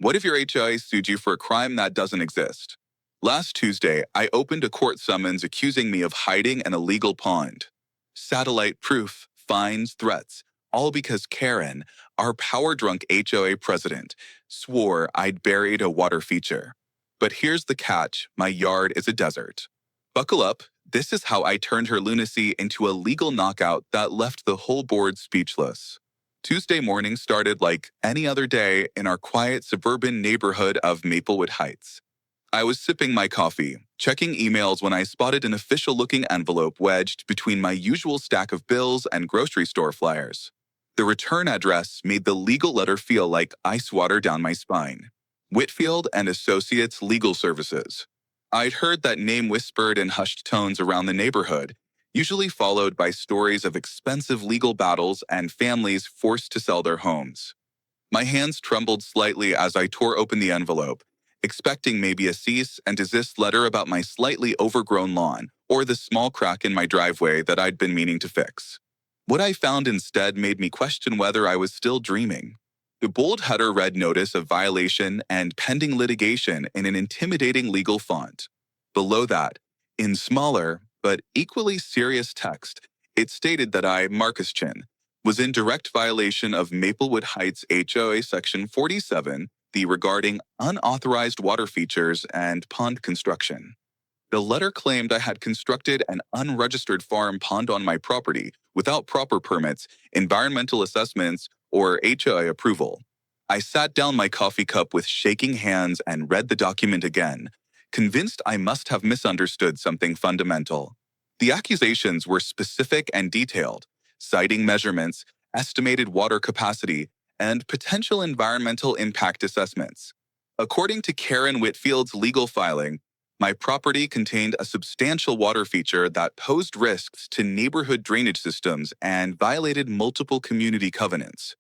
What if your HOA sued you for a crime that doesn't exist? Last Tuesday, I opened a court summons accusing me of hiding an illegal pond. Satellite proof, fines, threats, all because Karen, our power-drunk HOA president, swore I'd buried a water feature. But here's the catch, my yard is a desert. Buckle up, this is how I turned her lunacy into a legal knockout that left the whole board speechless. Tuesday morning started like any other day in our quiet suburban neighborhood of Maplewood Heights. I was sipping my coffee, checking emails when I spotted an official-looking envelope wedged between my usual stack of bills and grocery store flyers. The return address made the legal letter feel like ice water down my spine. Whitfield and Associates Legal Services. I'd heard that name whispered in hushed tones around the neighborhood, usually followed by stories of expensive legal battles and families forced to sell their homes. My hands trembled slightly as I tore open the envelope, expecting maybe a cease and desist letter about my slightly overgrown lawn or the small crack in my driveway that I'd been meaning to fix. What I found instead made me question whether I was still dreaming. The bold header read notice of violation and pending litigation in an intimidating legal font. Below that, in smaller but equally serious text, it stated that I, Marcus Chin, was in direct violation of Maplewood Heights HOA Section 47, the regarding unauthorized water features and pond construction. The letter claimed I had constructed an unregistered farm pond on my property without proper permits, environmental assessments, or HOA approval. I sat down my coffee cup with shaking hands and read the document again, convinced I must have misunderstood something fundamental. The accusations were specific and detailed, citing measurements, estimated water capacity, and potential environmental impact assessments. According to Karen Whitfield's legal filing, my property contained a substantial water feature that posed risks to neighborhood drainage systems and violated multiple community covenants.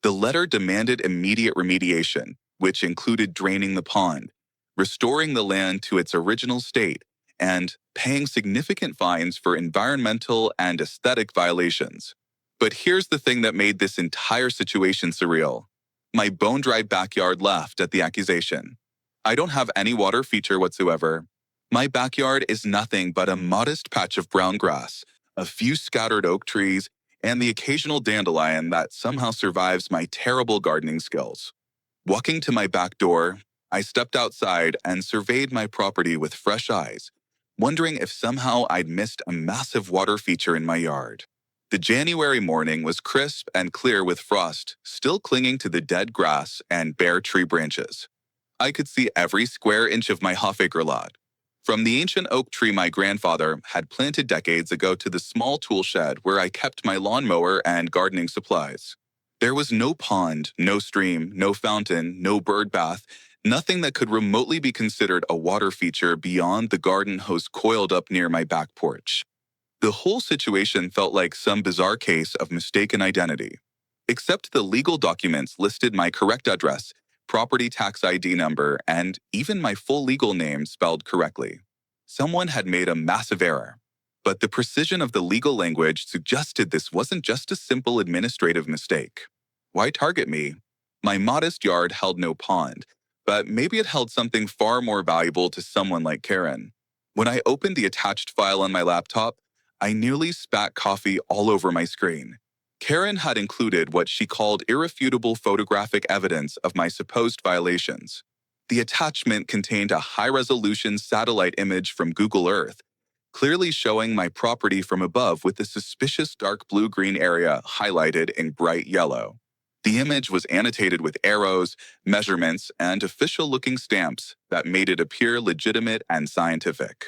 The letter demanded immediate remediation, which included draining the pond, restoring the land to its original state, and paying significant fines for environmental and aesthetic violations. But here's the thing that made this entire situation surreal. My bone-dry backyard laughed at the accusation. I don't have any water feature whatsoever. My backyard is nothing but a modest patch of brown grass, a few scattered oak trees, and the occasional dandelion that somehow survives my terrible gardening skills. Walking to my back door, I stepped outside and surveyed my property with fresh eyes, wondering if somehow I'd missed a massive water feature in my yard. The January morning was crisp and clear with frost still clinging to the dead grass and bare tree branches. I could see every square inch of my half-acre lot, from the ancient oak tree my grandfather had planted decades ago to the small tool shed where I kept my lawnmower and gardening supplies. There was no pond, no stream, no fountain, no bird bath, nothing that could remotely be considered a water feature beyond the garden hose coiled up near my back porch. The whole situation felt like some bizarre case of mistaken identity. Except the legal documents listed my correct address, property tax ID number, and even my full legal name spelled correctly. Someone had made a massive error. But the precision of the legal language suggested this wasn't just a simple administrative mistake. Why target me? My modest yard held no pond, but maybe it held something far more valuable to someone like Karen. When I opened the attached file on my laptop, I nearly spat coffee all over my screen. Karen had included what she called irrefutable photographic evidence of my supposed violations. The attachment contained a high-resolution satellite image from Google Earth, clearly showing my property from above with a suspicious dark blue-green area highlighted in bright yellow. The image was annotated with arrows, measurements, and official-looking stamps that made it appear legitimate and scientific.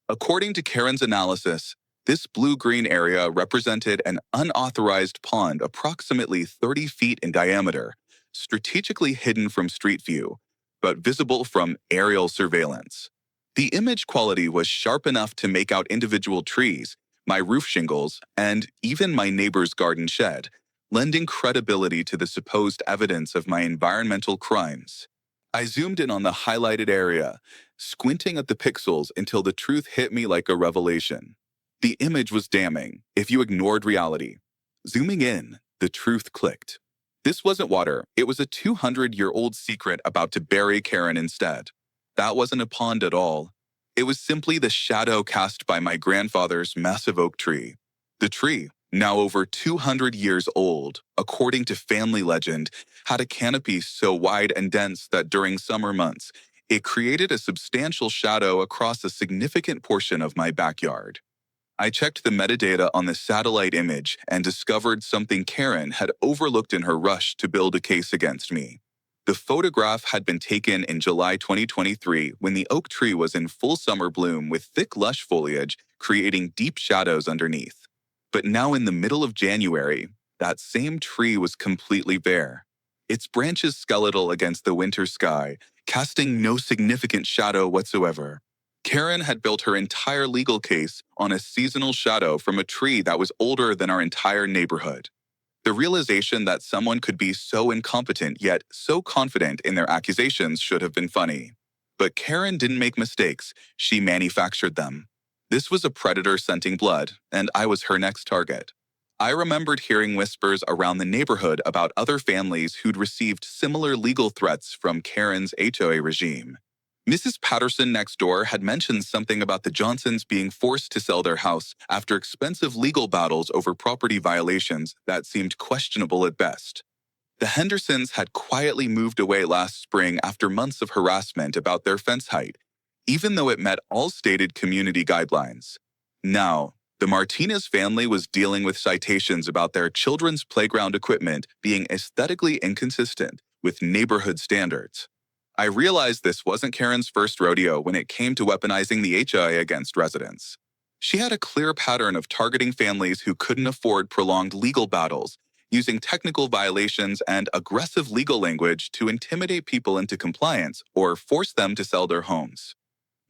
According to Karen's analysis, this blue-green area represented an unauthorized pond approximately 30 feet in diameter, strategically hidden from street view, but visible from aerial surveillance. The image quality was sharp enough to make out individual trees, my roof shingles, and even my neighbor's garden shed, lending credibility to the supposed evidence of my environmental crimes. I zoomed in on the highlighted area, squinting at the pixels until the truth hit me like a revelation. The image was damning if you ignored reality. Zooming in, the truth clicked. This wasn't water, it was a 200-year-old secret about to bury Karen instead. That wasn't a pond at all. It was simply the shadow cast by my grandfather's massive oak tree. The tree, now over 200 years old, according to family legend, had a canopy so wide and dense that during summer months, it created a substantial shadow across a significant portion of my backyard. I checked the metadata on the satellite image and discovered something Karen had overlooked in her rush to build a case against me. The photograph had been taken in July 2023 when the oak tree was in full summer bloom with thick lush foliage creating deep shadows underneath. But now in the middle of January, that same tree was completely bare. Its branches skeletal against the winter sky, casting no significant shadow whatsoever. Karen had built her entire legal case on a seasonal shadow from a tree that was older than our entire neighborhood. The realization that someone could be so incompetent yet so confident in their accusations should have been funny. But Karen didn't make mistakes, she manufactured them. This was a predator scenting blood, and I was her next target. I remembered hearing whispers around the neighborhood about other families who'd received similar legal threats from Karen's HOA regime. Mrs. Patterson next door had mentioned something about the Johnsons being forced to sell their house after expensive legal battles over property violations that seemed questionable at best. The Hendersons had quietly moved away last spring after months of harassment about their fence height, even though it met all stated community guidelines. Now, the Martinez family was dealing with citations about their children's playground equipment being aesthetically inconsistent with neighborhood standards. I realized this wasn't Karen's first rodeo when it came to weaponizing the HOA against residents. She had a clear pattern of targeting families who couldn't afford prolonged legal battles, using technical violations and aggressive legal language to intimidate people into compliance or force them to sell their homes.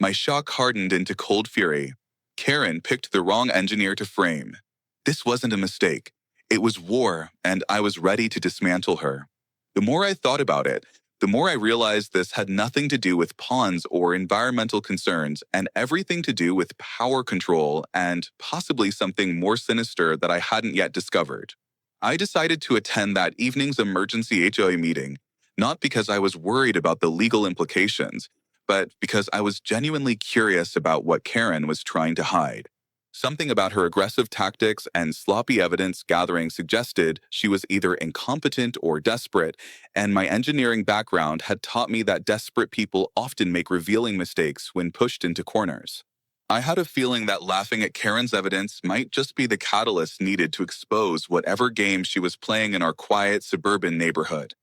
My shock hardened into cold fury. Karen picked the wrong engineer to frame. This wasn't a mistake. It was war, and I was ready to dismantle her. The more I thought about it, the more I realized this had nothing to do with ponds or environmental concerns and everything to do with power control and possibly something more sinister that I hadn't yet discovered. I decided to attend that evening's emergency HOA meeting, not because I was worried about the legal implications, but because I was genuinely curious about what Karen was trying to hide. Something about her aggressive tactics and sloppy evidence gathering suggested she was either incompetent or desperate, and my engineering background had taught me that desperate people often make revealing mistakes when pushed into corners. I had a feeling that laughing at Karen's evidence might just be the catalyst needed to expose whatever game she was playing in our quiet suburban neighborhood.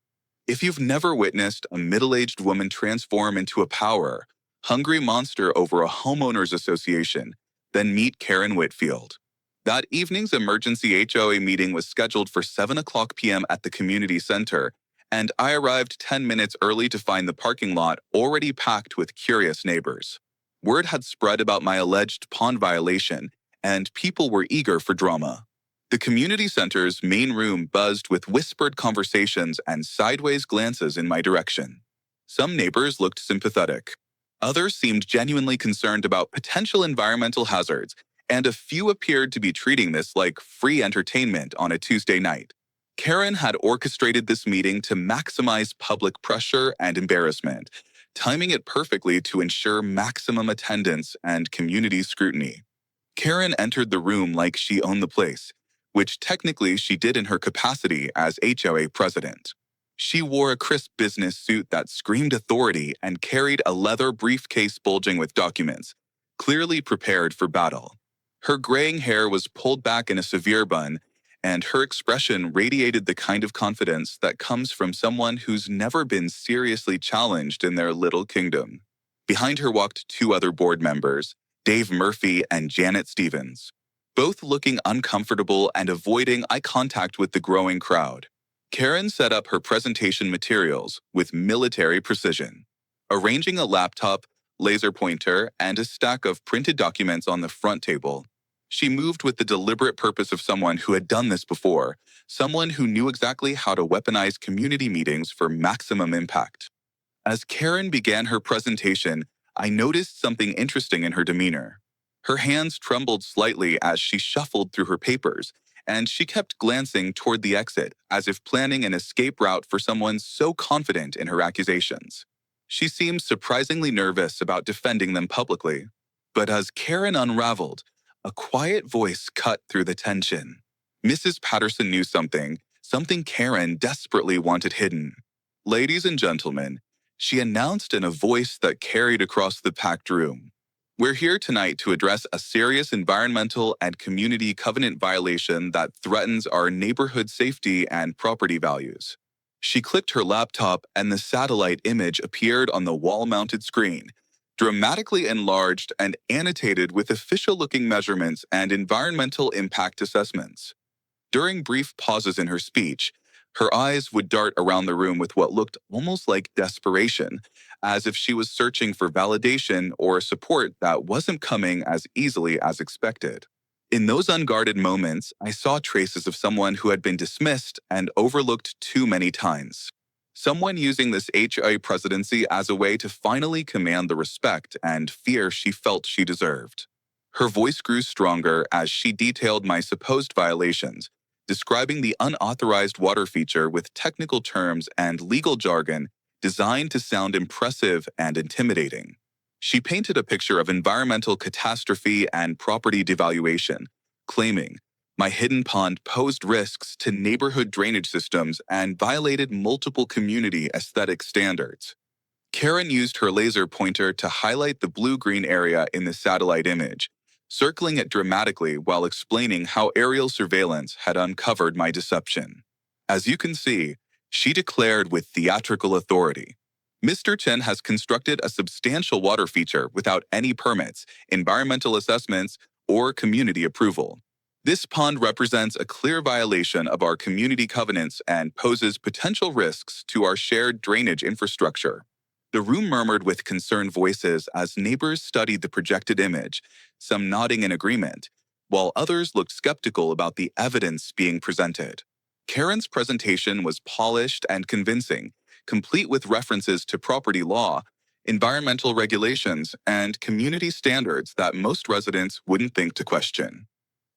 If you've never witnessed a middle-aged woman transform into a hungry monster over a homeowners association, then meet Karen Whitfield. That evening's emergency HOA meeting was scheduled for 7 p.m. at the community center, and I arrived 10 minutes early to find the parking lot already packed with curious neighbors. Word had spread about my alleged pond violation, and people were eager for drama. The community center's main room buzzed with whispered conversations and sideways glances in my direction. Some neighbors looked sympathetic. Others seemed genuinely concerned about potential environmental hazards, and a few appeared to be treating this like free entertainment on a Tuesday night. Karen had orchestrated this meeting to maximize public pressure and embarrassment, timing it perfectly to ensure maximum attendance and community scrutiny. Karen entered the room like she owned the place, which technically she did in her capacity as HOA president. She wore a crisp business suit that screamed authority and carried a leather briefcase bulging with documents, clearly prepared for battle. Her graying hair was pulled back in a severe bun, and her expression radiated the kind of confidence that comes from someone who's never been seriously challenged in their little kingdom. Behind her walked two other board members, Dave Murphy and Janet Stevens, both looking uncomfortable and avoiding eye contact with the growing crowd. Karen set up her presentation materials with military precision, arranging a laptop, laser pointer, and a stack of printed documents on the front table. She moved with the deliberate purpose of someone who had done this before, someone who knew exactly how to weaponize community meetings for maximum impact. As Karen began her presentation, I noticed something interesting in her demeanor. Her hands trembled slightly as she shuffled through her papers, and she kept glancing toward the exit as if planning an escape route for someone so confident in her accusations. She seemed surprisingly nervous about defending them publicly. But as Karen unraveled, a quiet voice cut through the tension. Mrs. Patterson knew something Karen desperately wanted hidden. Ladies and gentlemen, she announced in a voice that carried across the packed room. We're here tonight to address a serious environmental and community covenant violation that threatens our neighborhood safety and property values. She clicked her laptop and the satellite image appeared on the wall-mounted screen, dramatically enlarged and annotated with official-looking measurements and environmental impact assessments. During brief pauses in her speech, her eyes would dart around the room with what looked almost like desperation, as if she was searching for validation or support that wasn't coming as easily as expected. In those unguarded moments, I saw traces of someone who had been dismissed and overlooked too many times. Someone using this HOA presidency as a way to finally command the respect and fear she felt she deserved. Her voice grew stronger as she detailed my supposed violations, describing the unauthorized water feature with technical terms and legal jargon designed to sound impressive and intimidating. She painted a picture of environmental catastrophe and property devaluation, claiming, my hidden pond posed risks to neighborhood drainage systems and violated multiple community aesthetic standards. Karen used her laser pointer to highlight the blue-green area in the satellite image, circling it dramatically while explaining how aerial surveillance had uncovered my deception. As you can see, she declared with theatrical authority, Mr. Chen has constructed a substantial water feature without any permits, environmental assessments, or community approval. This pond represents a clear violation of our community covenants and poses potential risks to our shared drainage infrastructure. The room murmured with concerned voices as neighbors studied the projected image, some nodding in agreement, while others looked skeptical about the evidence being presented. Karen's presentation was polished and convincing, complete with references to property law, environmental regulations, and community standards that most residents wouldn't think to question.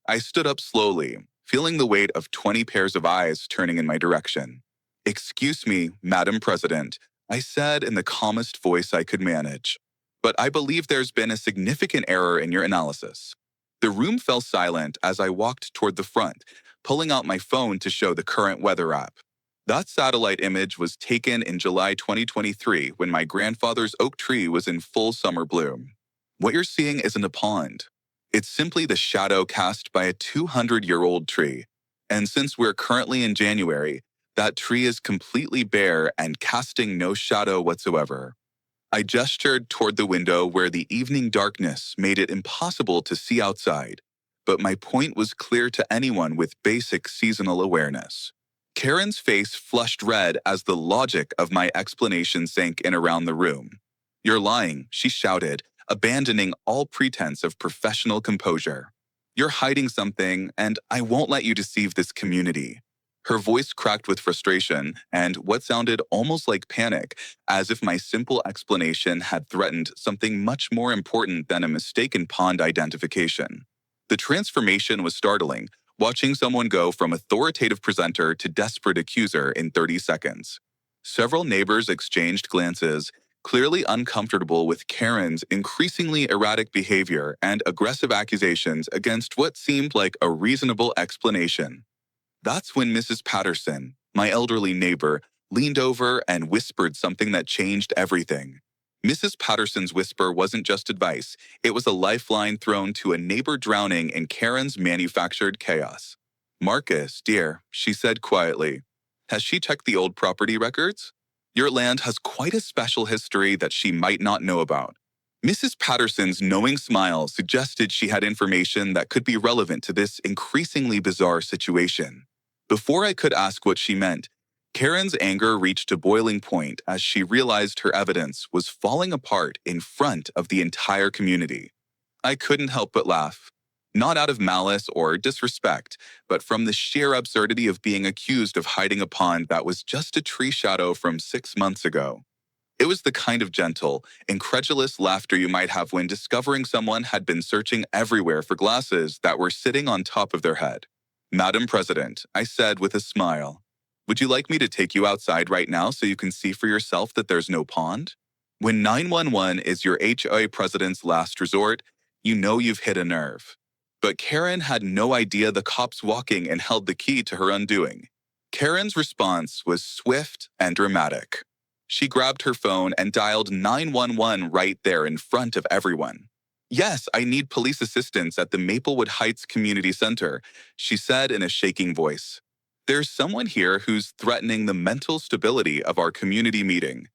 I stood up slowly, feeling the weight of 20 pairs of eyes turning in my direction. Excuse me, Madam President, I said in the calmest voice I could manage, but I believe there's been a significant error in your analysis. The room fell silent as I walked toward the front, pulling out my phone to show the current weather app. That satellite image was taken in July 2023 when my grandfather's oak tree was in full summer bloom. What you're seeing isn't a pond. It's simply the shadow cast by a 200-year-old tree. And since we're currently in January, that tree is completely bare and casting no shadow whatsoever. I gestured toward the window where the evening darkness made it impossible to see outside, but my point was clear to anyone with basic seasonal awareness. Karen's face flushed red as the logic of my explanation sank in around the room. You're lying, she shouted, abandoning all pretense of professional composure. You're hiding something, and I won't let you deceive this community. Her voice cracked with frustration and what sounded almost like panic, as if my simple explanation had threatened something much more important than a mistaken pond identification. The transformation was startling, watching someone go from authoritative presenter to desperate accuser in 30 seconds. Several neighbors exchanged glances, clearly uncomfortable with Karen's increasingly erratic behavior and aggressive accusations against what seemed like a reasonable explanation. That's when Mrs. Patterson, my elderly neighbor, leaned over and whispered something that changed everything. Mrs. Patterson's whisper wasn't just advice, it was a lifeline thrown to a neighbor drowning in Karen's manufactured chaos. Marcus, dear, she said quietly, has she checked the old property records? Your land has quite a special history that she might not know about. Mrs. Patterson's knowing smile suggested she had information that could be relevant to this increasingly bizarre situation. Before I could ask what she meant, Karen's anger reached a boiling point as she realized her evidence was falling apart in front of the entire community. I couldn't help but laugh. Not out of malice or disrespect, but from the sheer absurdity of being accused of hiding a pond that was just a tree shadow from 6 months ago. It was the kind of gentle, incredulous laughter you might have when discovering someone had been searching everywhere for glasses that were sitting on top of their head. Madam President, I said with a smile. Would you like me to take you outside right now so you can see for yourself that there's no pond? When 911 is your HOA president's last resort, you know you've hit a nerve. But Karen had no idea the cops walking and held the key to her undoing. Karen's response was swift and dramatic. She grabbed her phone and dialed 911 right there in front of everyone. Yes, I need police assistance at the Maplewood Heights Community Center, she said in a shaking voice. There's someone here who's threatening the mental stability of our community meeting.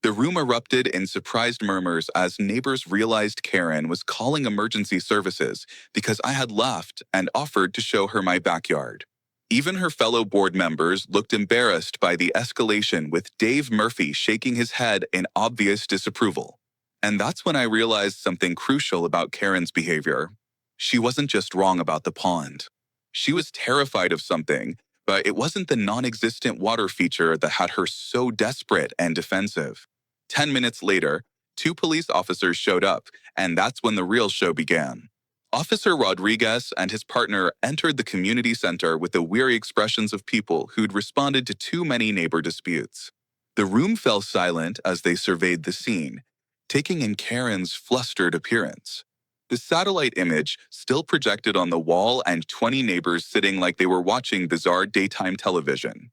The room erupted in surprised murmurs as neighbors realized Karen was calling emergency services because I had left and offered to show her my backyard. Even her fellow board members looked embarrassed by the escalation, with Dave Murphy shaking his head in obvious disapproval. And that's when I realized something crucial about Karen's behavior. She wasn't just wrong about the pond. She was terrified of something, but it wasn't the non-existent water feature that had her so desperate and defensive. 10 minutes later, 2 police officers showed up, and that's when the real show began. Officer Rodriguez and his partner entered the community center with the weary expressions of people who'd responded to too many neighbor disputes. The room fell silent as they surveyed the scene, taking in Karen's flustered appearance. The satellite image still projected on the wall, and 20 neighbors sitting like they were watching bizarre daytime television.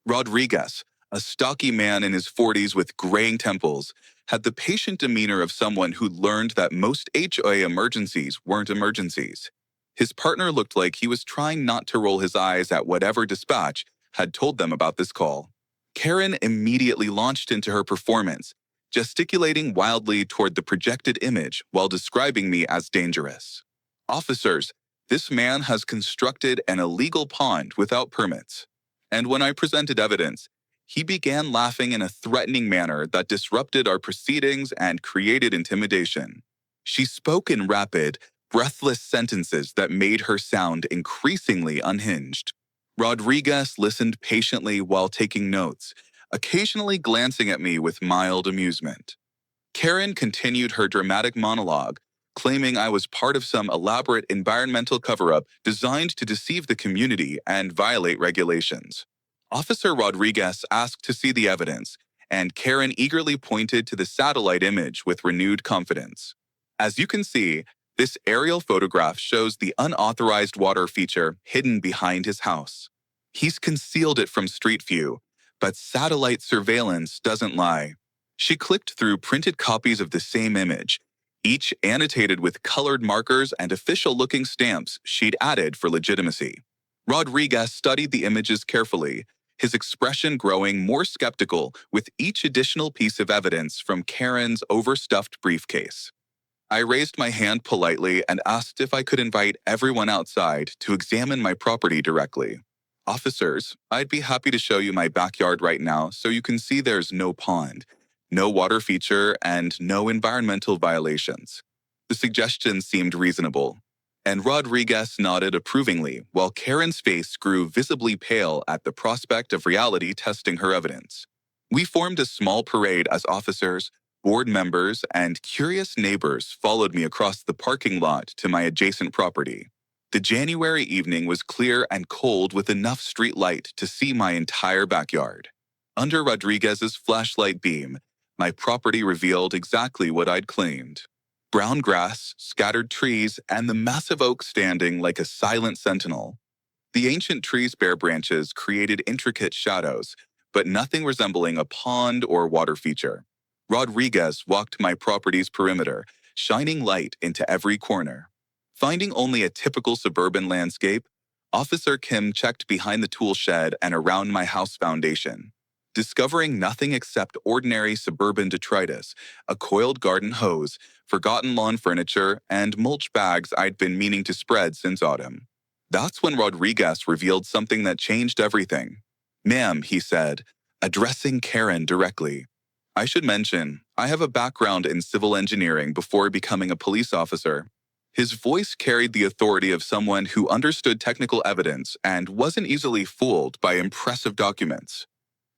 Rodriguez, a stocky man in his 40s with graying temples, had the patient demeanor of someone who learned that most HOA emergencies weren't emergencies. His partner looked like he was trying not to roll his eyes at whatever dispatch had told them about this call. Karen immediately launched into her performance, gesticulating wildly toward the projected image while describing me as dangerous. Officers, this man has constructed an illegal pond without permits. And when I presented evidence, he began laughing in a threatening manner that disrupted our proceedings and created intimidation. She spoke in rapid, breathless sentences that made her sound increasingly unhinged. Rodriguez listened patiently while taking notes, occasionally glancing at me with mild amusement. Karen continued her dramatic monologue, claiming I was part of some elaborate environmental cover-up designed to deceive the community and violate regulations. Officer Rodriguez asked to see the evidence, and Karen eagerly pointed to the satellite image with renewed confidence. As you can see, this aerial photograph shows the unauthorized water feature hidden behind his house. He's concealed it from street view, but satellite surveillance doesn't lie. She clicked through printed copies of the same image, each annotated with colored markers and official-looking stamps she'd added for legitimacy. Rodriguez studied the images carefully, his expression growing more skeptical with each additional piece of evidence from Karen's overstuffed briefcase. I raised my hand politely and asked if I could invite everyone outside to examine my property directly. Officers, I'd be happy to show you my backyard right now so you can see there's no pond, no water feature, and no environmental violations. The suggestion seemed reasonable, and Rodriguez nodded approvingly while Karen's face grew visibly pale at the prospect of reality testing her evidence. We formed a small parade as officers, board members, and curious neighbors followed me across the parking lot to my adjacent property. The January evening was clear and cold with enough street light to see my entire backyard. Under Rodriguez's flashlight beam, my property revealed exactly what I'd claimed. Brown grass, scattered trees, and the massive oak standing like a silent sentinel. The ancient tree's bare branches created intricate shadows, but nothing resembling a pond or water feature. Rodriguez walked my property's perimeter, shining light into every corner. Finding only a typical suburban landscape, Officer Kim checked behind the tool shed and around my house foundation. Discovering nothing except ordinary suburban detritus, a coiled garden hose, forgotten lawn furniture, and mulch bags I'd been meaning to spread since autumn. That's when Rodriguez revealed something that changed everything. Ma'am, he said, addressing Karen directly. I should mention, I have a background in civil engineering before becoming a police officer. His voice carried the authority of someone who understood technical evidence and wasn't easily fooled by impressive documents.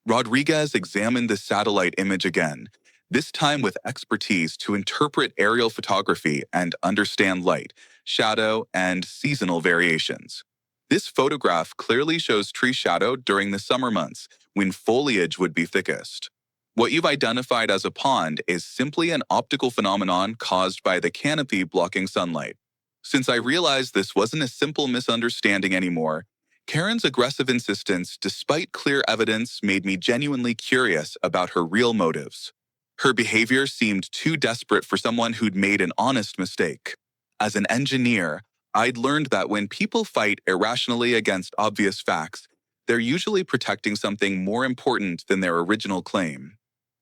Rodriguez examined the satellite image again, this time with expertise to interpret aerial photography and understand light, shadow, and seasonal variations. This photograph clearly shows tree shadow during the summer months, when foliage would be thickest. What you've identified as a pond is simply an optical phenomenon caused by the canopy blocking sunlight. Since I realized this wasn't a simple misunderstanding anymore, Karen's aggressive insistence, despite clear evidence, made me genuinely curious about her real motives. Her behavior seemed too desperate for someone who'd made an honest mistake. As an engineer, I'd learned that when people fight irrationally against obvious facts, they're usually protecting something more important than their original claim.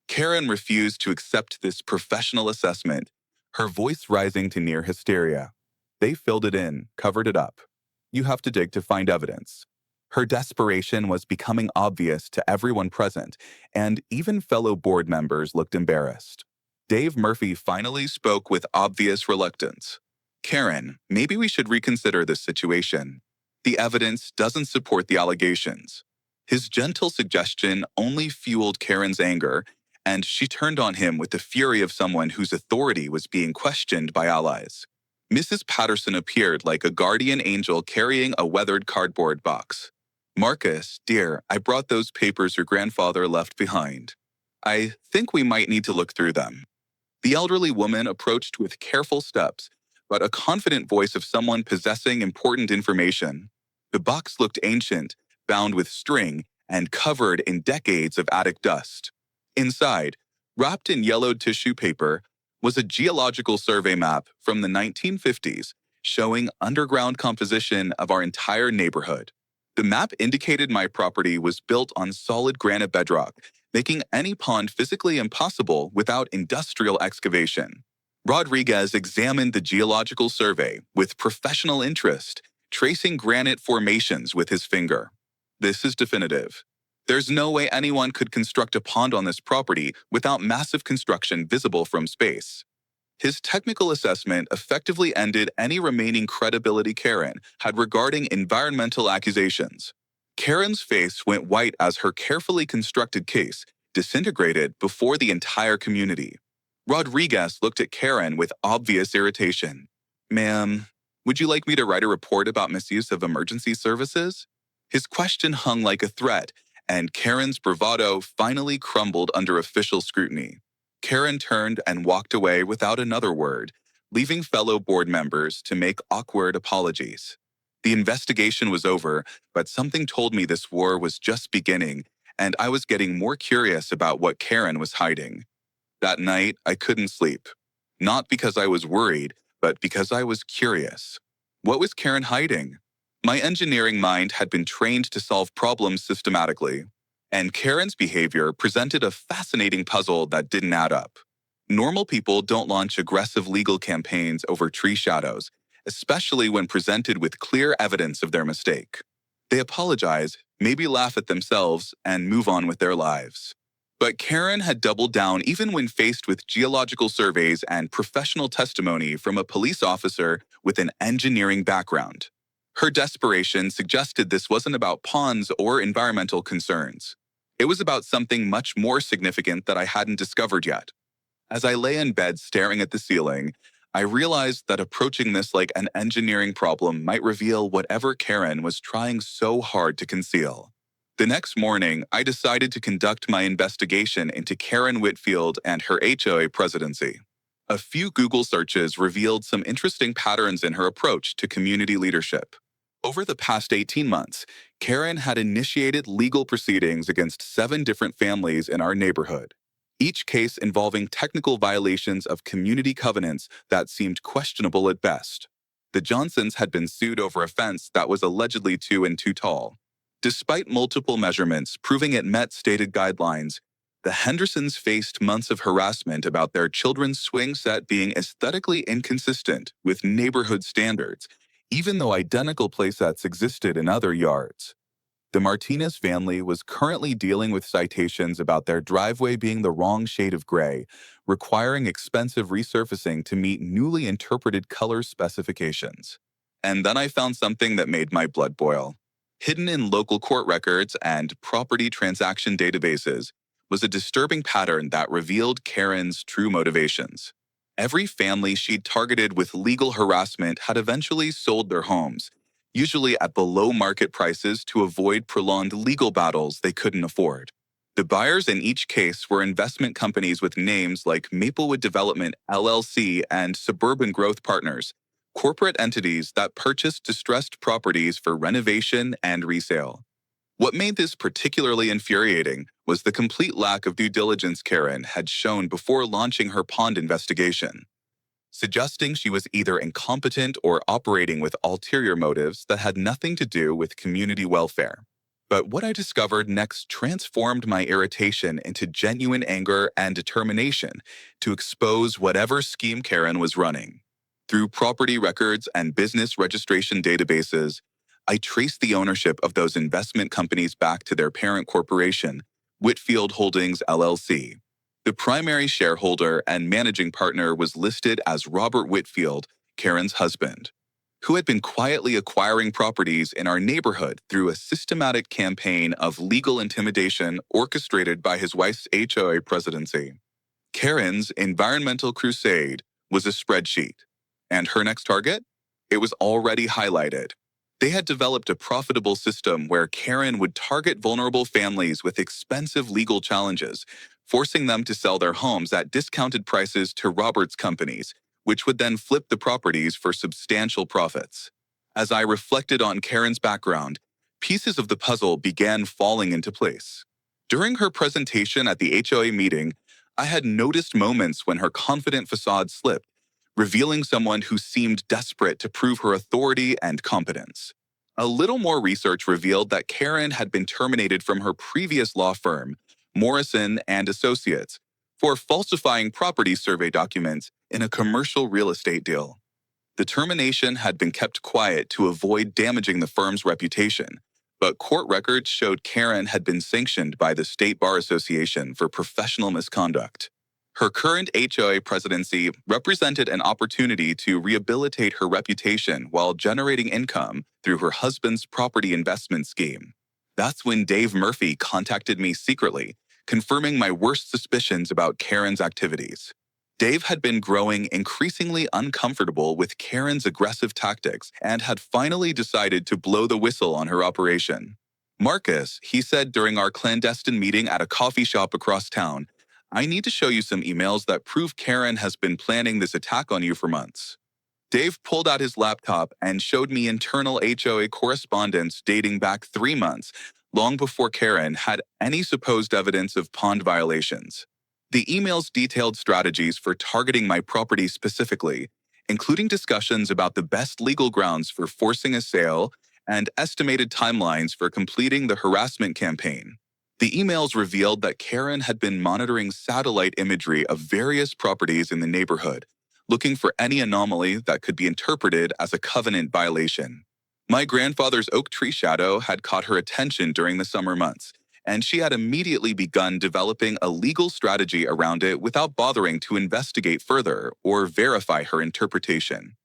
Karen refused to accept this professional assessment, her voice rising to near hysteria. They filled it in, covered it up. You have to dig to find evidence. Her desperation was becoming obvious to everyone present, and even fellow board members looked embarrassed. Dave Murphy finally spoke with obvious reluctance. Karen, maybe we should reconsider this situation. The evidence doesn't support the allegations. His gentle suggestion only fueled Karen's anger, and she turned on him with the fury of someone whose authority was being questioned by allies. Mrs. Patterson appeared like a guardian angel carrying a weathered cardboard box. Marcus, dear, I brought those papers your grandfather left behind. I think we might need to look through them. The elderly woman approached with careful steps, but a confident voice of someone possessing important information. The box looked ancient, bound with string, and covered in decades of attic dust. Inside, wrapped in yellowed tissue paper, was a geological survey map from the 1950s showing underground composition of our entire neighborhood. The map indicated my property was built on solid granite bedrock, making any pond physically impossible without industrial excavation. Rodriguez examined the geological survey with professional interest, tracing granite formations with his finger. This is definitive. There's no way anyone could construct a pond on this property without massive construction visible from space. His technical assessment effectively ended any remaining credibility Karen had regarding environmental accusations. Karen's face went white as her carefully constructed case disintegrated before the entire community. Rodriguez looked at Karen with obvious irritation. Ma'am, would you like me to write a report about misuse of emergency services? His question hung like a threat, and Karen's bravado finally crumbled under official scrutiny. Karen turned and walked away without another word, leaving fellow board members to make awkward apologies. The investigation was over, but something told me this war was just beginning, and I was getting more curious about what Karen was hiding. That night, I couldn't sleep. Not because I was worried, but because I was curious. What was Karen hiding? My engineering mind had been trained to solve problems systematically, and Karen's behavior presented a fascinating puzzle that didn't add up. Normal people don't launch aggressive legal campaigns over tree shadows, especially when presented with clear evidence of their mistake. They apologize, maybe laugh at themselves, and move on with their lives. But Karen had doubled down even when faced with geological surveys and professional testimony from a police officer with an engineering background. Her desperation suggested this wasn't about ponds or environmental concerns. It was about something much more significant that I hadn't discovered yet. As I lay in bed staring at the ceiling, I realized that approaching this like an engineering problem might reveal whatever Karen was trying so hard to conceal. The next morning, I decided to conduct my investigation into Karen Whitfield and her HOA presidency. A few Google searches revealed some interesting patterns in her approach to community leadership. Over the past 18 months, Karen had initiated legal proceedings against 7 different families in our neighborhood, each case involving technical violations of community covenants that seemed questionable at best. The Johnsons had been sued over a fence that was allegedly 2 and 2 tall. Despite multiple measurements proving it met stated guidelines, the Hendersons faced months of harassment about their children's swing set being aesthetically inconsistent with neighborhood standards, even though identical playsets existed in other yards. The Martinez family was currently dealing with citations about their driveway being the wrong shade of gray, requiring expensive resurfacing to meet newly interpreted color specifications. And then I found something that made my blood boil. Hidden in local court records and property transaction databases was a disturbing pattern that revealed Karen's true motivations. Every family she'd targeted with legal harassment had eventually sold their homes, usually at below market prices to avoid prolonged legal battles they couldn't afford. The buyers in each case were investment companies with names like Maplewood Development LLC and Suburban Growth Partners, corporate entities that purchased distressed properties for renovation and resale. What made this particularly infuriating was the complete lack of due diligence Karen had shown before launching her pond investigation, suggesting she was either incompetent or operating with ulterior motives that had nothing to do with community welfare. But what I discovered next transformed my irritation into genuine anger and determination to expose whatever scheme Karen was running. Through property records and business registration databases, I traced the ownership of those investment companies back to their parent corporation, Whitfield Holdings LLC. The primary shareholder and managing partner was listed as Robert Whitfield, Karen's husband, who had been quietly acquiring properties in our neighborhood through a systematic campaign of legal intimidation orchestrated by his wife's HOA presidency. Karen's environmental crusade was a spreadsheet, and her next target? It was already highlighted. They had developed a profitable system where Karen would target vulnerable families with expensive legal challenges, forcing them to sell their homes at discounted prices to Robert's companies, which would then flip the properties for substantial profits. As I reflected on Karen's background, pieces of the puzzle began falling into place. During her presentation at the HOA meeting, I had noticed moments when her confident facade slipped, revealing someone who seemed desperate to prove her authority and competence. A little more research revealed that Karen had been terminated from her previous law firm, Morrison and Associates, for falsifying property survey documents in a commercial real estate deal. The termination had been kept quiet to avoid damaging the firm's reputation, but court records showed Karen had been sanctioned by the State Bar Association for professional misconduct. Her current HOA presidency represented an opportunity to rehabilitate her reputation while generating income through her husband's property investment scheme. That's when Dave Murphy contacted me secretly, confirming my worst suspicions about Karen's activities. Dave had been growing increasingly uncomfortable with Karen's aggressive tactics and had finally decided to blow the whistle on her operation. "Marcus," he said during our clandestine meeting at a coffee shop across town, "I need to show you some emails that prove Karen has been planning this attack on you for months." Dave pulled out his laptop and showed me internal HOA correspondence dating back 3 months, long before Karen had any supposed evidence of pond violations. The emails detailed strategies for targeting my property specifically, including discussions about the best legal grounds for forcing a sale and estimated timelines for completing the harassment campaign. The emails revealed that Karen had been monitoring satellite imagery of various properties in the neighborhood, looking for any anomaly that could be interpreted as a covenant violation. My grandfather's oak tree shadow had caught her attention during the summer months, and she had immediately begun developing a legal strategy around it without bothering to investigate further or verify her interpretation.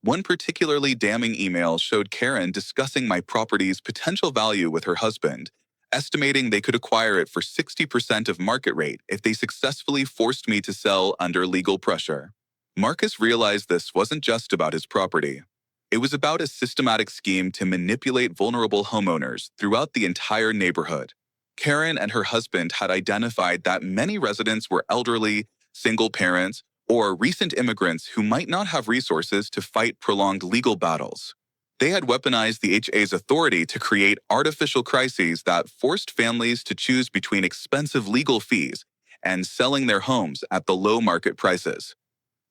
One particularly damning email showed Karen discussing my property's potential value with her husband, estimating they could acquire it for 60% of market rate if they successfully forced me to sell under legal pressure. Marcus realized this wasn't just about his property. It was about a systematic scheme to manipulate vulnerable homeowners throughout the entire neighborhood. Karen and her husband had identified that many residents were elderly, single parents, or recent immigrants who might not have resources to fight prolonged legal battles. They had weaponized the HA's authority to create artificial crises that forced families to choose between expensive legal fees and selling their homes at the low market prices.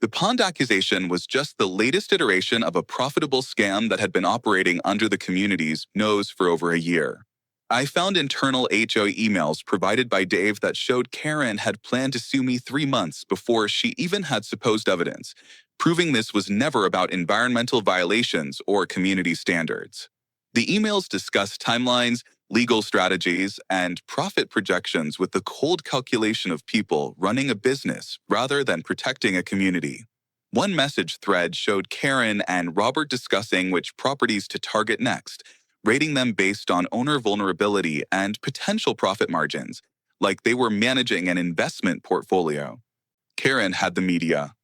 The pond accusation was just the latest iteration of a profitable scam that had been operating under the community's nose for over a year. I found internal HOA emails provided by Dave that showed Karen had planned to sue me 3 months before she even had supposed evidence, proving this was never about environmental violations or community standards. The emails discussed timelines, legal strategies, and profit projections with the cold calculation of people running a business rather than protecting a community. One message thread showed Karen and Robert discussing which properties to target next, rating them based on owner vulnerability and potential profit margins, like they were managing an investment portfolio. Karen had the media.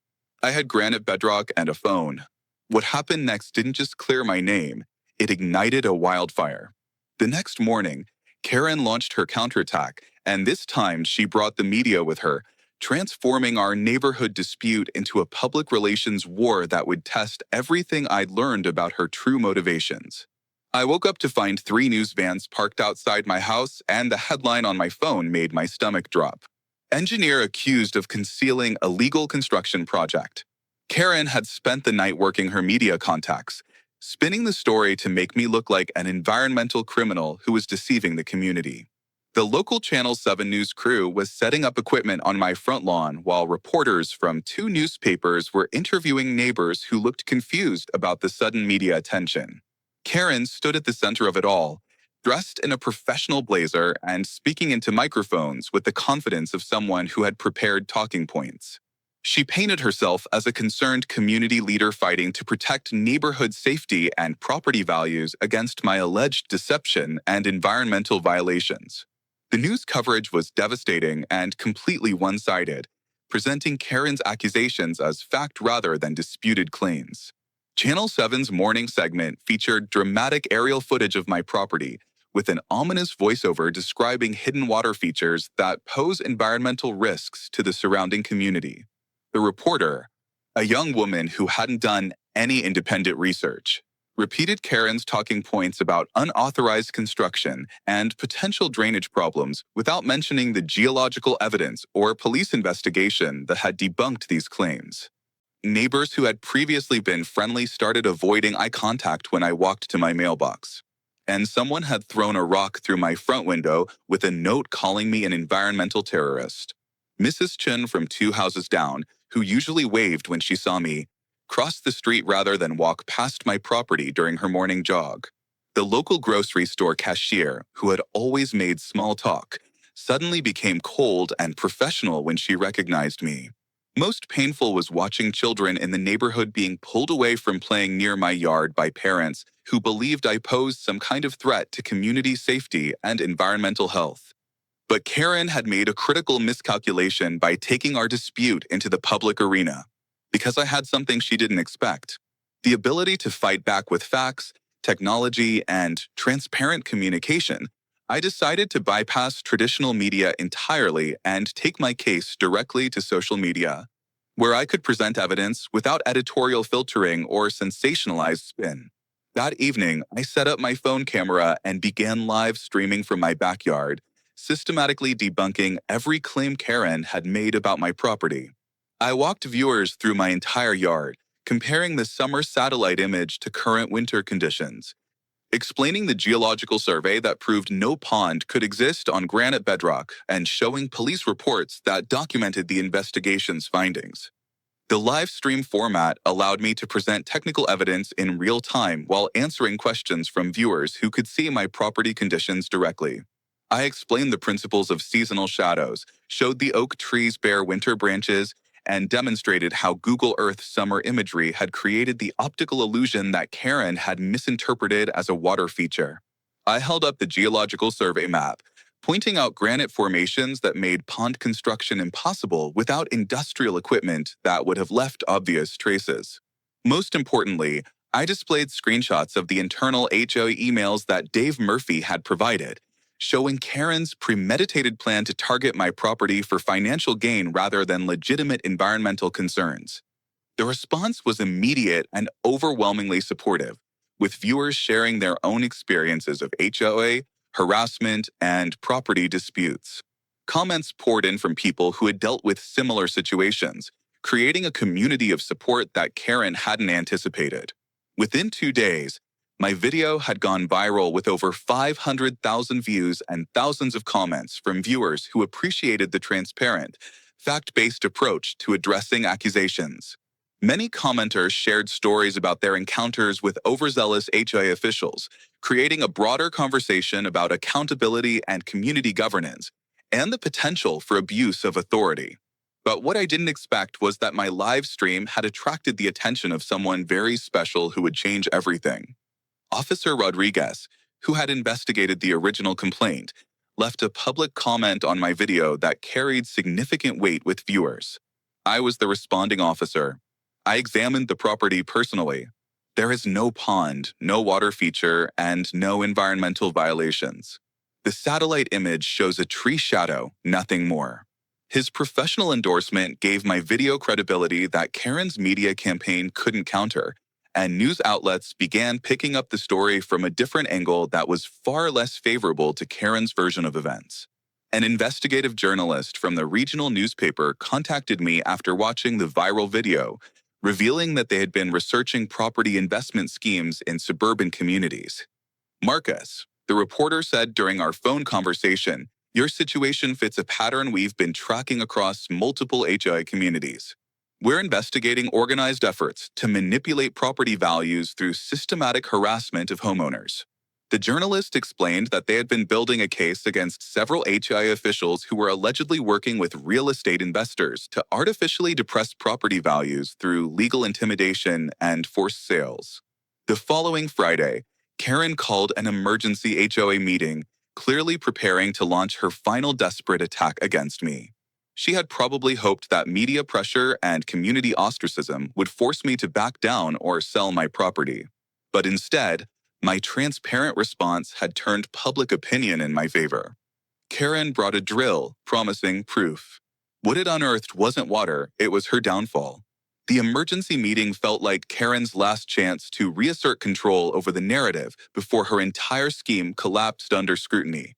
I had granite bedrock and a phone. What happened next didn't just clear my name, It ignited a wildfire. The next morning, Karen launched her counterattack, and this time she brought the media with her, transforming our neighborhood dispute into a public relations war that would test everything I'd learned about her true motivations. I woke up to find 3 news vans parked outside my house, and the headline on my phone made my stomach drop. Engineer accused of concealing illegal construction project. Karen had spent the night working her media contacts, spinning the story to make me look like an environmental criminal who was deceiving the community. The local Channel 7 news crew was setting up equipment on my front lawn while reporters from 2 newspapers were interviewing neighbors who looked confused about the sudden media attention. Karen stood at the center of it all, dressed in a professional blazer and speaking into microphones with the confidence of someone who had prepared talking points. She painted herself as a concerned community leader fighting to protect neighborhood safety and property values against my alleged deception and environmental violations. The news coverage was devastating and completely one-sided, presenting Karen's accusations as fact rather than disputed claims. Channel 7's morning segment featured dramatic aerial footage of my property, with an ominous voiceover describing hidden water features that pose environmental risks to the surrounding community. The reporter, a young woman who hadn't done any independent research, repeated Karen's talking points about unauthorized construction and potential drainage problems without mentioning the geological evidence or police investigation that had debunked these claims. Neighbors who had previously been friendly started avoiding eye contact when I walked to my mailbox. And someone had thrown a rock through my front window with a note calling me an environmental terrorist. Mrs. Chen from 2 houses down, who usually waved when she saw me, crossed the street rather than walk past my property during her morning jog. The local grocery store cashier, who had always made small talk, suddenly became cold and professional when she recognized me. Most painful was watching children in the neighborhood being pulled away from playing near my yard by parents who believed I posed some kind of threat to community safety and environmental health. But Karen had made a critical miscalculation by taking our dispute into the public arena, because I had something she didn't expect: the ability to fight back with facts, technology, and transparent communication. I decided to bypass traditional media entirely and take my case directly to social media, where I could present evidence without editorial filtering or sensationalized spin. That evening, I set up my phone camera and began live streaming from my backyard, systematically debunking every claim Karen had made about my property. I walked viewers through my entire yard, comparing the summer satellite image to current winter conditions, explaining the geological survey that proved no pond could exist on granite bedrock, and showing police reports that documented the investigation's findings. The live stream format allowed me to present technical evidence in real time while answering questions from viewers who could see my property conditions directly. I explained the principles of seasonal shadows, showed the oak tree's bare winter branches, and demonstrated how Google Earth summer imagery had created the optical illusion that Karen had misinterpreted as a water feature. I held up the geological survey map, pointing out granite formations that made pond construction impossible without industrial equipment that would have left obvious traces. Most importantly, I displayed screenshots of the internal HOA emails that Dave Murphy had provided, showing Karen's premeditated plan to target my property for financial gain rather than legitimate environmental concerns. The response was immediate and overwhelmingly supportive, with viewers sharing their own experiences of HOA, harassment, and property disputes. Comments poured in from people who had dealt with similar situations, creating a community of support that Karen hadn't anticipated. Within 2 days, my video had gone viral with over 500,000 views and thousands of comments from viewers who appreciated the transparent, fact-based approach to addressing accusations. Many commenters shared stories about their encounters with overzealous HOA officials, creating a broader conversation about accountability and community governance, and the potential for abuse of authority. But what I didn't expect was that my live stream had attracted the attention of someone very special who would change everything. Officer Rodriguez, who had investigated the original complaint, left a public comment on my video that carried significant weight with viewers. I was the responding officer. I examined the property personally. There is no pond, no water feature, and no environmental violations. The satellite image shows a tree shadow, nothing more. His professional endorsement gave my video credibility that Karen's media campaign couldn't counter, and news outlets began picking up the story from a different angle that was far less favorable to Karen's version of events. An investigative journalist from the regional newspaper contacted me after watching the viral video, revealing that they had been researching property investment schemes in suburban communities. Marcus, the reporter said during our phone conversation, your situation fits a pattern we've been tracking across multiple HOA communities. We're investigating organized efforts to manipulate property values through systematic harassment of homeowners. The journalist explained that they had been building a case against several HOA officials who were allegedly working with real estate investors to artificially depress property values through legal intimidation and forced sales. The following Friday, Karen called an emergency HOA meeting, clearly preparing to launch her final desperate attack against me. She had probably hoped that media pressure and community ostracism would force me to back down or sell my property. But instead, my transparent response had turned public opinion in my favor. Karen brought a drill, promising proof. What it unearthed wasn't water, it was her downfall. The emergency meeting felt like Karen's last chance to reassert control over the narrative before her entire scheme collapsed under scrutiny.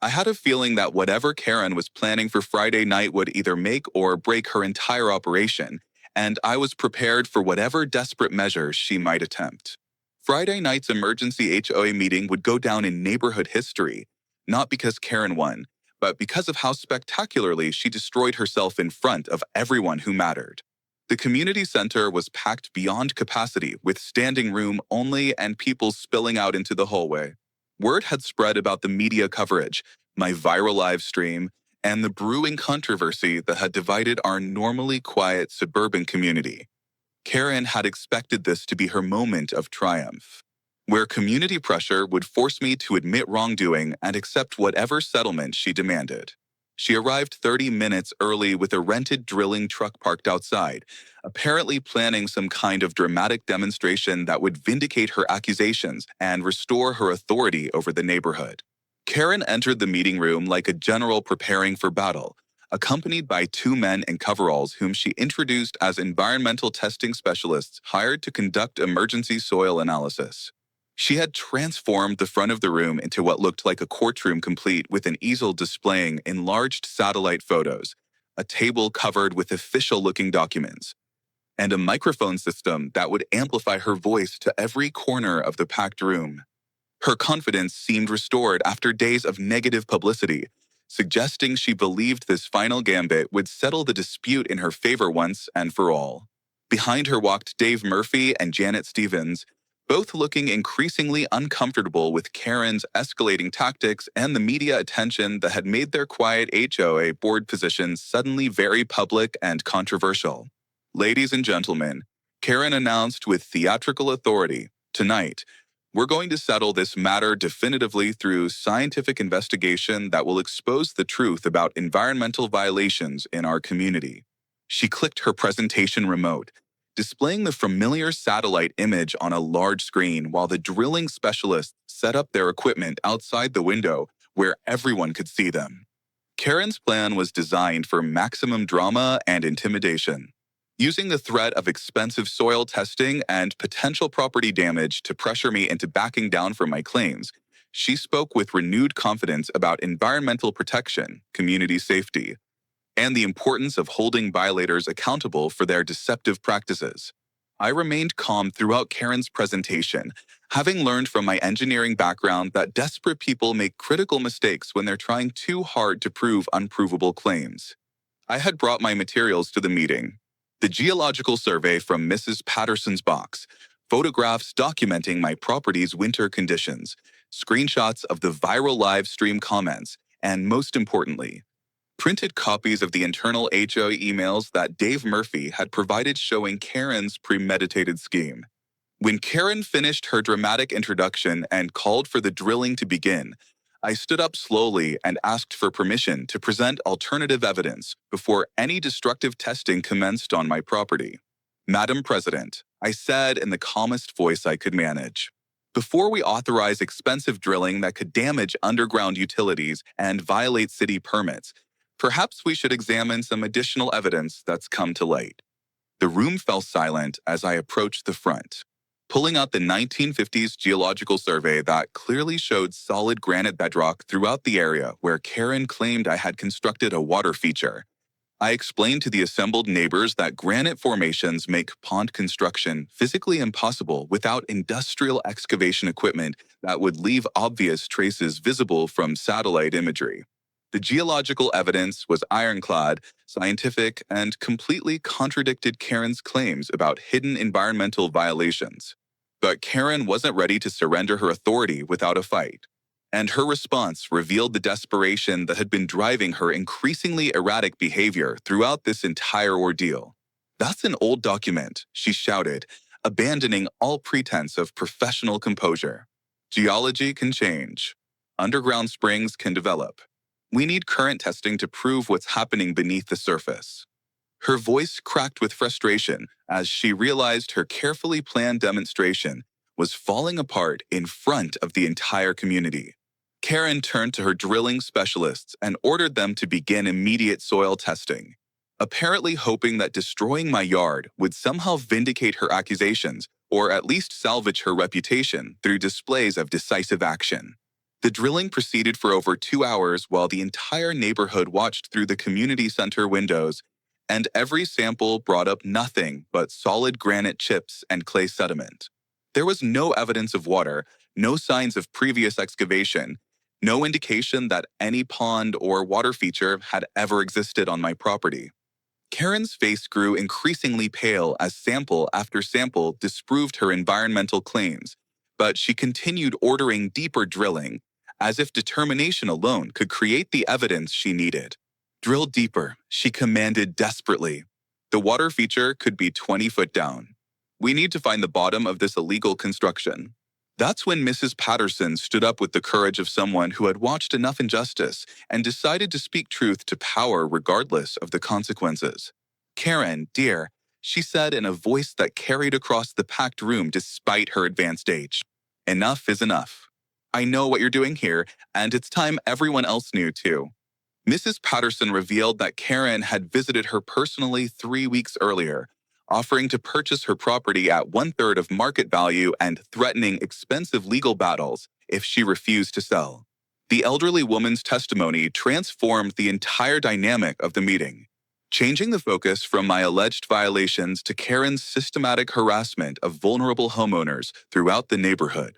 I had a feeling that whatever Karen was planning for Friday night would either make or break her entire operation, and I was prepared for whatever desperate measures she might attempt. Friday night's emergency HOA meeting would go down in neighborhood history, not because Karen won, but because of how spectacularly she destroyed herself in front of everyone who mattered. The community center was packed beyond capacity with standing room only and people spilling out into the hallway. Word had spread about the media coverage, my viral live stream, and the brewing controversy that had divided our normally quiet suburban community. Karen had expected this to be her moment of triumph, where community pressure would force me to admit wrongdoing and accept whatever settlement she demanded. She arrived 30 minutes early with a rented drilling truck parked outside, apparently planning some kind of dramatic demonstration that would vindicate her accusations and restore her authority over the neighborhood. Karen entered the meeting room like a general preparing for battle, accompanied by two men in coveralls whom she introduced as environmental testing specialists hired to conduct emergency soil analysis. She had transformed the front of the room into what looked like a courtroom complete with an easel displaying enlarged satellite photos, a table covered with official-looking documents, and a microphone system that would amplify her voice to every corner of the packed room. Her confidence seemed restored after days of negative publicity, suggesting she believed this final gambit would settle the dispute in her favor once and for all. Behind her walked Dave Murphy and Janet Stevens, both looking increasingly uncomfortable with Karen's escalating tactics and the media attention that had made their quiet HOA board positions suddenly very public and controversial. Ladies and gentlemen, Karen announced with theatrical authority, tonight, we're going to settle this matter definitively through scientific investigation that will expose the truth about environmental violations in our community. She clicked her presentation remote, displaying the familiar satellite image on a large screen while the drilling specialists set up their equipment outside the window where everyone could see them. Karen's plan was designed for maximum drama and intimidation. Using the threat of expensive soil testing and potential property damage to pressure me into backing down from my claims, she spoke with renewed confidence about environmental protection, community safety, and the importance of holding violators accountable for their deceptive practices. I remained calm throughout Karen's presentation, having learned from my engineering background that desperate people make critical mistakes when they're trying too hard to prove unprovable claims. I had brought my materials to the meeting. The geological survey from Mrs. Patterson's box, photographs documenting my property's winter conditions, screenshots of the viral live stream comments, and most importantly, printed copies of the internal HOA emails that Dave Murphy had provided showing Karen's premeditated scheme. When Karen finished her dramatic introduction and called for the drilling to begin, I stood up slowly and asked for permission to present alternative evidence before any destructive testing commenced on my property. Madam President, I said in the calmest voice I could manage. Before we authorize expensive drilling that could damage underground utilities and violate city permits, perhaps we should examine some additional evidence that's come to light. The room fell silent as I approached the front, pulling out the 1950s geological survey that clearly showed solid granite bedrock throughout the area where Karen claimed I had constructed a water feature. I explained to the assembled neighbors that granite formations make pond construction physically impossible without industrial excavation equipment that would leave obvious traces visible from satellite imagery. The geological evidence was ironclad, scientific, and completely contradicted Karen's claims about hidden environmental violations. But Karen wasn't ready to surrender her authority without a fight. And her response revealed the desperation that had been driving her increasingly erratic behavior throughout this entire ordeal. "That's an old document," she shouted, abandoning all pretense of professional composure. "Geology can change. Underground springs can develop. We need current testing to prove what's happening beneath the surface." Her voice cracked with frustration as she realized her carefully planned demonstration was falling apart in front of the entire community. Karen turned to her drilling specialists and ordered them to begin immediate soil testing, apparently hoping that destroying my yard would somehow vindicate her accusations or at least salvage her reputation through displays of decisive action. The drilling proceeded for over 2 hours while the entire neighborhood watched through the community center windows, and every sample brought up nothing but solid granite chips and clay sediment. There was no evidence of water, no signs of previous excavation, no indication that any pond or water feature had ever existed on my property. Karen's face grew increasingly pale as sample after sample disproved her environmental claims, but she continued ordering deeper drilling, as if determination alone could create the evidence she needed. "Drill deeper," she commanded desperately. "The water feature could be 20 foot down. We need to find the bottom of this illegal construction." That's when Mrs. Patterson stood up with the courage of someone who had watched enough injustice and decided to speak truth to power regardless of the consequences. "Karen, dear," she said in a voice that carried across the packed room despite her advanced age. "Enough is enough. I know what you're doing here, and it's time everyone else knew too." Mrs. Patterson revealed that Karen had visited her personally 3 weeks earlier, offering to purchase her property at 1/3 of market value and threatening expensive legal battles if she refused to sell. The elderly woman's testimony transformed the entire dynamic of the meeting, changing the focus from my alleged violations to Karen's systematic harassment of vulnerable homeowners throughout the neighborhood.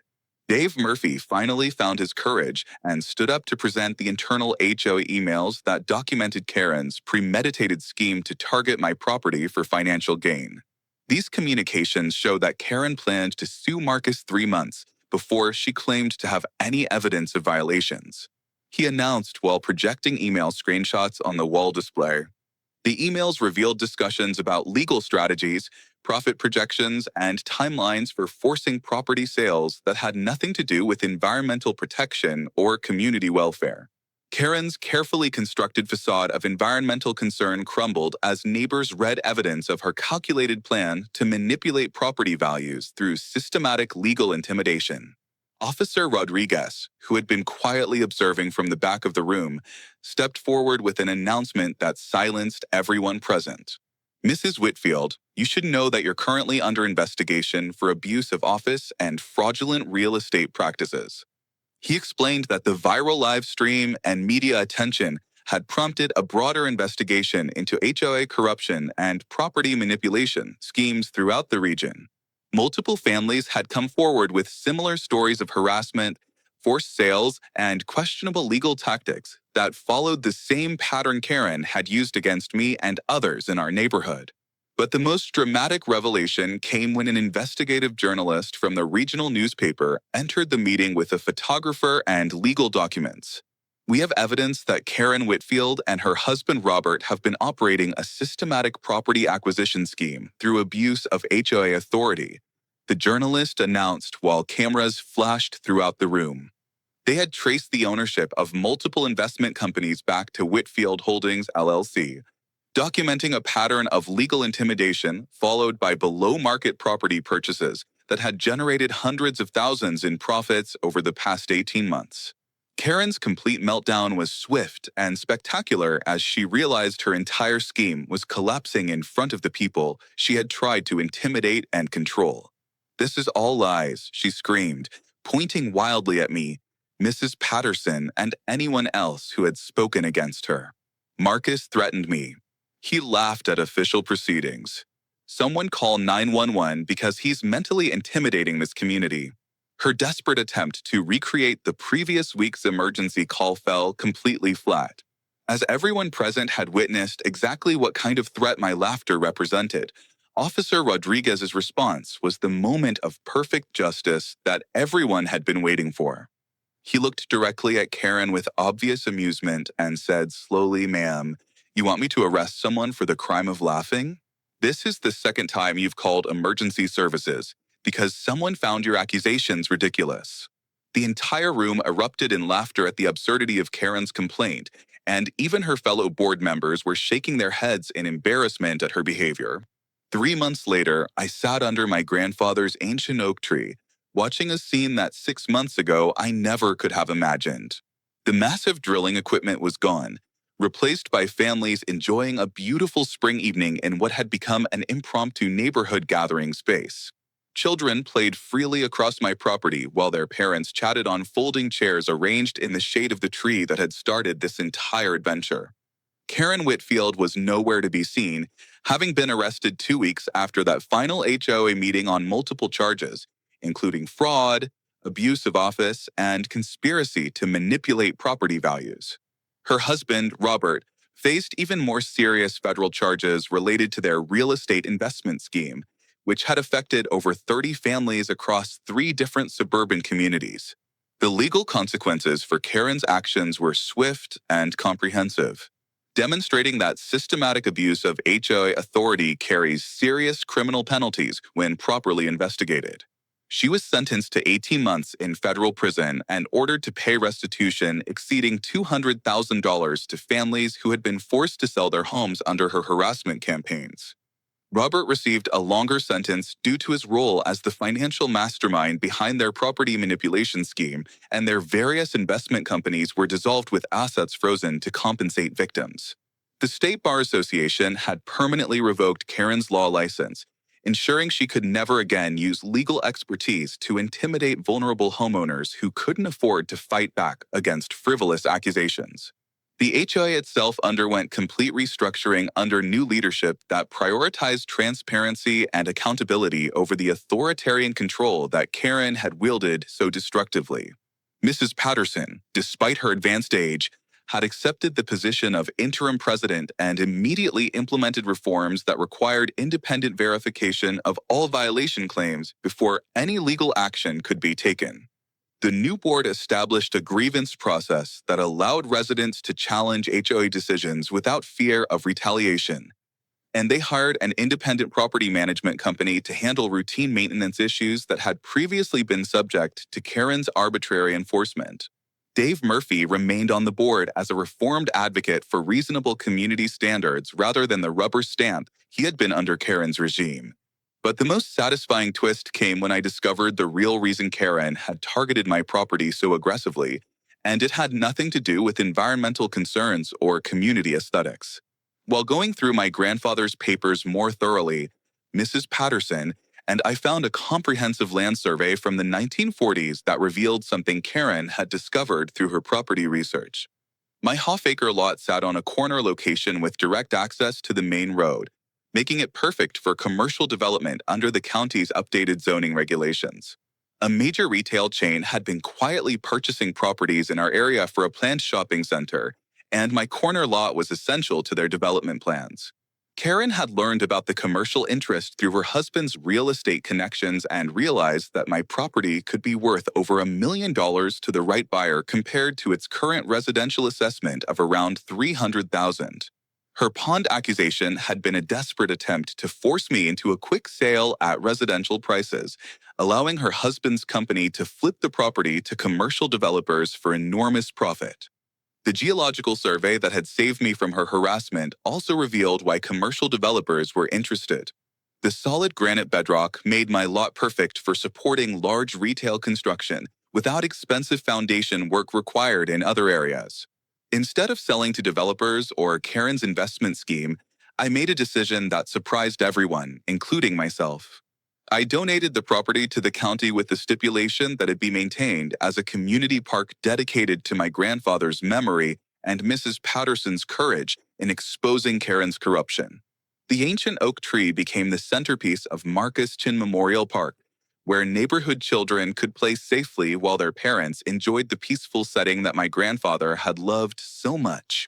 Dave Murphy finally found his courage and stood up to present the internal HOA emails that documented Karen's premeditated scheme to target my property for financial gain. These communications show that Karen planned to sue Marcus 3 months before she claimed to have any evidence of violations. He announced while projecting email screenshots on the wall display. The emails revealed discussions about legal strategies, profit projections, and timelines for forcing property sales that had nothing to do with environmental protection or community welfare. Karen's carefully constructed facade of environmental concern crumbled as neighbors read evidence of her calculated plan to manipulate property values through systematic legal intimidation. Officer Rodriguez, who had been quietly observing from the back of the room, stepped forward with an announcement that silenced everyone present. "Mrs. Whitfield, you should know that you're currently under investigation for abuse of office and fraudulent real estate practices." He explained that the viral live stream and media attention had prompted a broader investigation into HOA corruption and property manipulation schemes throughout the region. Multiple families had come forward with similar stories of harassment, forced sales, and questionable legal tactics that followed the same pattern Karen had used against me and others in our neighborhood. But the most dramatic revelation came when an investigative journalist from the regional newspaper entered the meeting with a photographer and legal documents. "We have evidence that Karen Whitfield and her husband Robert have been operating a systematic property acquisition scheme through abuse of HOA authority," the journalist announced while cameras flashed throughout the room. They had traced the ownership of multiple investment companies back to Whitfield Holdings LLC, documenting a pattern of legal intimidation followed by below-market property purchases that had generated hundreds of thousands in profits over the past 18 months. Karen's complete meltdown was swift and spectacular as she realized her entire scheme was collapsing in front of the people she had tried to intimidate and control. "This is all lies," she screamed, pointing wildly at me, Mrs. Patterson, and anyone else who had spoken against her. Marcus threatened me. He laughed at official proceedings. "Someone call 911 because he's mentally intimidating this community." Her desperate attempt to recreate the previous week's emergency call fell completely flat. As everyone present had witnessed exactly what kind of threat my laughter represented, Officer Rodriguez's response was the moment of perfect justice that everyone had been waiting for. He looked directly at Karen with obvious amusement and said slowly, "Ma'am, you want me to arrest someone for the crime of laughing? This is the second time you've called emergency services because someone found your accusations ridiculous." The entire room erupted in laughter at the absurdity of Karen's complaint, and even her fellow board members were shaking their heads in embarrassment at her behavior. 3 months later, I sat under my grandfather's ancient oak tree, watching a scene that 6 months ago I never could have imagined. The massive drilling equipment was gone, replaced by families enjoying a beautiful spring evening in what had become an impromptu neighborhood gathering space. Children played freely across my property while their parents chatted on folding chairs arranged in the shade of the tree that had started this entire adventure. Karen Whitfield was nowhere to be seen, having been arrested 2 weeks after that final HOA meeting on multiple charges, including fraud, abuse of office, and conspiracy to manipulate property values. Her husband, Robert, faced even more serious federal charges related to their real estate investment scheme, which had affected over 30 families across 3 different suburban communities. The legal consequences for Karen's actions were swift and comprehensive, demonstrating that systematic abuse of HOA authority carries serious criminal penalties when properly investigated. She was sentenced to 18 months in federal prison and ordered to pay restitution exceeding $200,000 to families who had been forced to sell their homes under her harassment campaigns. Robert received a longer sentence due to his role as the financial mastermind behind their property manipulation scheme, and their various investment companies were dissolved with assets frozen to compensate victims. The State Bar Association had permanently revoked Karen's law license, ensuring she could never again use legal expertise to intimidate vulnerable homeowners who couldn't afford to fight back against frivolous accusations. The HOA itself underwent complete restructuring under new leadership that prioritized transparency and accountability over the authoritarian control that Karen had wielded so destructively. Mrs. Patterson, despite her advanced age, had accepted the position of interim president and immediately implemented reforms that required independent verification of all violation claims before any legal action could be taken. The new board established a grievance process that allowed residents to challenge HOA decisions without fear of retaliation, and they hired an independent property management company to handle routine maintenance issues that had previously been subject to Karen's arbitrary enforcement. Dave Murphy remained on the board as a reformed advocate for reasonable community standards rather than the rubber stamp he had been under Karen's regime. But the most satisfying twist came when I discovered the real reason Karen had targeted my property so aggressively, and it had nothing to do with environmental concerns or community aesthetics. While going through my grandfather's papers more thoroughly, Mrs. Patterson and I found a comprehensive land survey from the 1940s that revealed something Karen had discovered through her property research. My half-acre lot sat on a corner location with direct access to the main road, making it perfect for commercial development under the county's updated zoning regulations. A major retail chain had been quietly purchasing properties in our area for a planned shopping center, and my corner lot was essential to their development plans. Karen had learned about the commercial interest through her husband's real estate connections and realized that my property could be worth over $1 million to the right buyer compared to its current residential assessment of around $300,000. Her pond accusation had been a desperate attempt to force me into a quick sale at residential prices, allowing her husband's company to flip the property to commercial developers for enormous profit. The geological survey that had saved me from her harassment also revealed why commercial developers were interested. The solid granite bedrock made my lot perfect for supporting large retail construction without expensive foundation work required in other areas. Instead of selling to developers or Karen's investment scheme, I made a decision that surprised everyone, including myself. I donated the property to the county with the stipulation that it be maintained as a community park dedicated to my grandfather's memory and Mrs. Patterson's courage in exposing Karen's corruption. The ancient oak tree became the centerpiece of Marcus Chin Memorial Park, where neighborhood children could play safely while their parents enjoyed the peaceful setting that my grandfather had loved so much.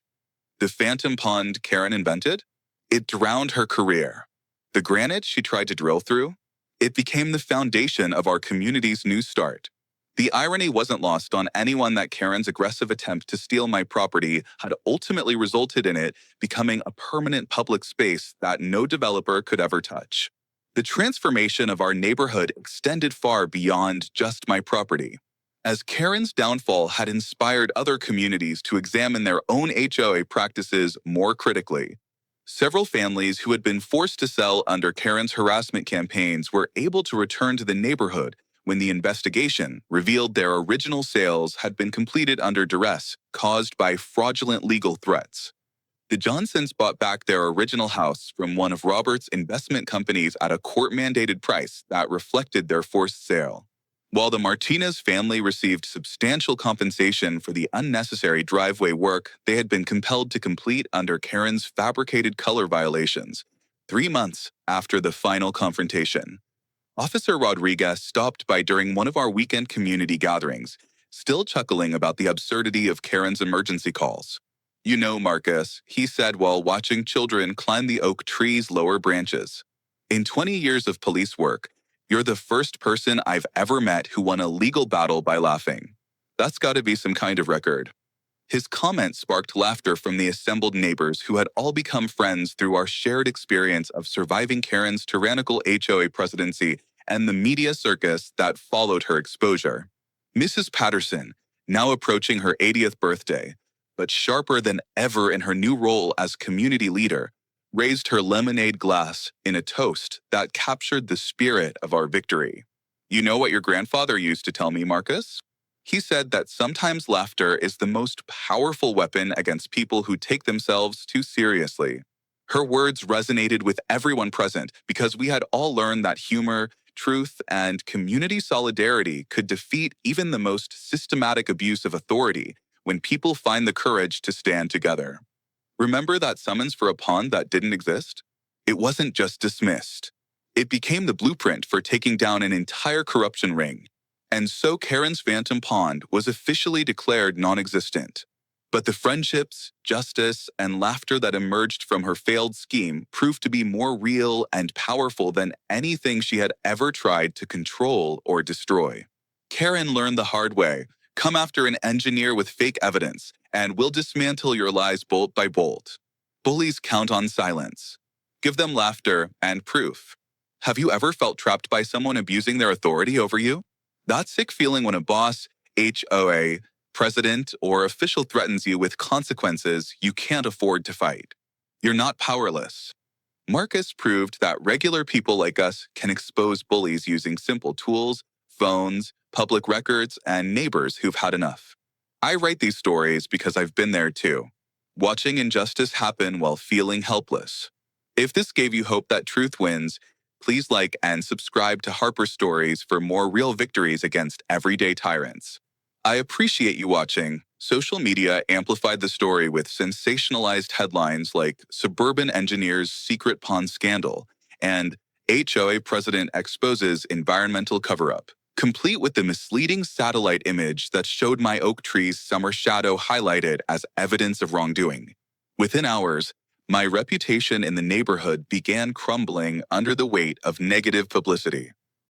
The phantom pond Karen invented? It drowned her career. The granite she tried to drill through? It became the foundation of our community's new start. The irony wasn't lost on anyone that Karen's aggressive attempt to steal my property had ultimately resulted in it becoming a permanent public space that no developer could ever touch. The transformation of our neighborhood extended far beyond just my property. As Karen's downfall had inspired other communities to examine their own HOA practices more critically, several families who had been forced to sell under Karen's harassment campaigns were able to return to the neighborhood when the investigation revealed their original sales had been completed under duress caused by fraudulent legal threats. The Johnsons bought back their original house from one of Robert's investment companies at a court-mandated price that reflected their forced sale. While the Martinez family received substantial compensation for the unnecessary driveway work they had been compelled to complete under Karen's fabricated color violations, 3 months after the final confrontation, Officer Rodriguez stopped by during one of our weekend community gatherings, still chuckling about the absurdity of Karen's emergency calls. "You know, Marcus," he said while watching children climb the oak tree's lower branches. "In 20 years of police work, you're the first person I've ever met who won a legal battle by laughing. That's gotta be some kind of record." His comment sparked laughter from the assembled neighbors who had all become friends through our shared experience of surviving Karen's tyrannical HOA presidency and the media circus that followed her exposure. Mrs. Patterson, now approaching her 80th birthday, but sharper than ever in her new role as community leader, raised her lemonade glass in a toast that captured the spirit of our victory. "You know what your grandfather used to tell me, Marcus? He said that sometimes laughter is the most powerful weapon against people who take themselves too seriously." Her words resonated with everyone present because we had all learned that humor, truth, and community solidarity could defeat even the most systematic abuse of authority when people find the courage to stand together. Remember that summons for a pond that didn't exist? It wasn't just dismissed. It became the blueprint for taking down an entire corruption ring. And so Karen's phantom pond was officially declared non-existent. But the friendships, justice, and laughter that emerged from her failed scheme proved to be more real and powerful than anything she had ever tried to control or destroy. Karen learned the hard way: come after an engineer with fake evidence, and we'll dismantle your lies bolt by bolt. Bullies count on silence. Give them laughter and proof. Have you ever felt trapped by someone abusing their authority over you? That sick feeling when a boss, HOA, president, or official threatens you with consequences you can't afford to fight. You're not powerless. Marcus proved that regular people like us can expose bullies using simple tools, phones, public records, and neighbors who've had enough. I write these stories because I've been there too, watching injustice happen while feeling helpless. If this gave you hope that truth wins, please like and subscribe to Harper Stories for more real victories against everyday tyrants. I appreciate you watching. Social media amplified the story with sensationalized headlines like "Suburban Engineer's Secret Pond Scandal" and "HOA President Exposes Environmental Cover-Up," complete with the misleading satellite image that showed my oak tree's summer shadow highlighted as evidence of wrongdoing. Within hours, my reputation in the neighborhood began crumbling under the weight of negative publicity.